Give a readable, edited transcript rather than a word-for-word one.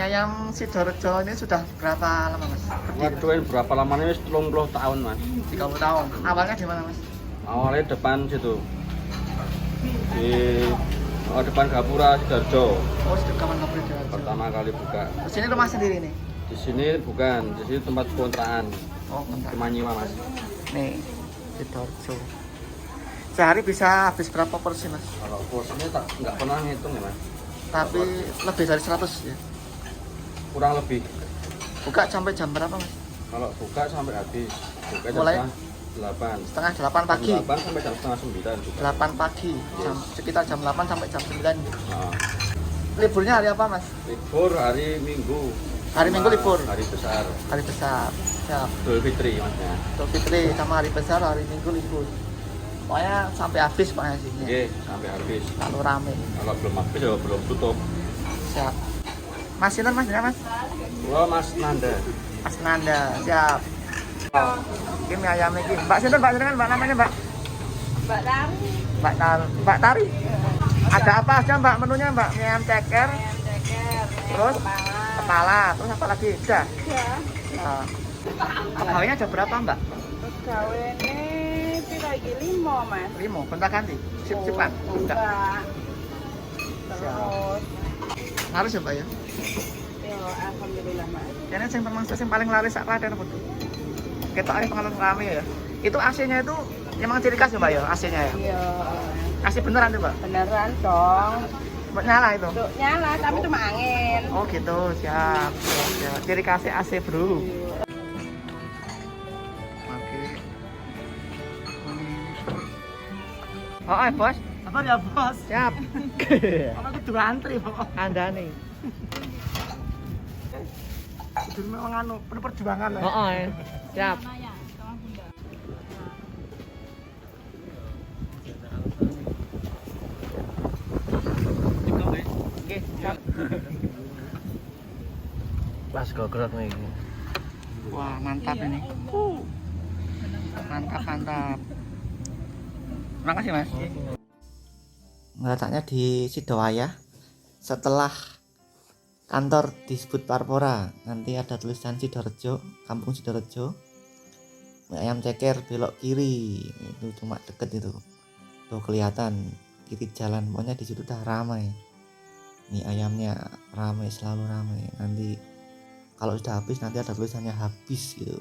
Mie ayam Sidoarjo ini sudah berapa lama mas? Waduh, berapa lamanya? 30 tahun mas. 30 tahun. Awalnya di mana mas? Awalnya depan situ di depan Gapura Sidoarjo. Oh, di kawan Sidoarjo. Pertama kali buka. Terus ini rumah sendiri nih? Di sini bukan, di sini tempat kontrakan. Oh, kontrakan. Cuma nyiwa mas. Nih, Sidoarjo. Sehari bisa habis berapa porsi mas? Kalau porsinya tak nggak pernah ngitung ya mas. Tapi lebih dari 100 ya? Kurang lebih. Buka sampai jam berapa mas? Kalau buka sampai habis. Buka jam Mulai? 8. Setengah 8 pagi? Jam 8 sampai jam setengah 9 buka. 8 pagi, sekitar jam 8 sampai jam 9. Nah, Liburnya hari apa mas? libur hari Minggu. Hari Minggu libur? Hari besar. Hari besar. Siap. Idul Fitri masnya. Idul Fitri sama hari besar, hari Minggu libur. Pokoknya sampai habis pokoknya sih. Oke, sampai habis. Lalu rame. Kalau belum habis ya belum tutup. Siap. Mas Sinten mas, ya mas? Gua Mas Nanda. Mas Nanda, siap. Ini mie ayam ini. Mbak Sinten, Mbak Sinten, Mbak namanya Mbak? Mbak Tari. Mbak Tari. Ada apa aja Mbak menunya Mbak? Mie ayam ceker, Ayam ceker. terus kepala, terus apa lagi? Udah. Ya. Nah. Pegawainya ada berapa Mbak? Pegawainya piro iki 5, Mas. 5, bentar ganti. Sip-sipan. Enggak. Terus Harus ya Mbak ya? yo alhamdulillah, Mas. Ini yang paling laris sak Klaten apa tuh? Ketok ae pengen rame ya. Itu AC-nya itu emang ciri khas ya Mbak ya, AC-nya ya? Iya. AC beneran tuh Mbak? Beneran dong. Mbak nyala itu? Tuh, nyala tapi cuma angin. Oh gitu, siap. Siap. Ciri khasnya AC bro. Oke. Oh, bos. Apa ya bos? Siap. Apa kudu antri pokok. Anda nih. Kudu memang anu penuh perjuangan ya. Oh, siap. Oke, siap. Pas gogrok nih. Wah, mantap ini. Mantap, mantap. Terima kasih, Mas. Letaknya di Sidowaya. Setelah kantor disebut Parpora, nanti ada tulisan Sidoarjo, Kampung Sidoarjo. Mie ayam ceker belok kiri. Itu cuma deket itu. Tuh kelihatan kiri jalan. Pokoknya di situ udah ramai. Mie ayamnya ramai, selalu ramai. Nanti kalau sudah habis nanti ada tulisannya habis gitu.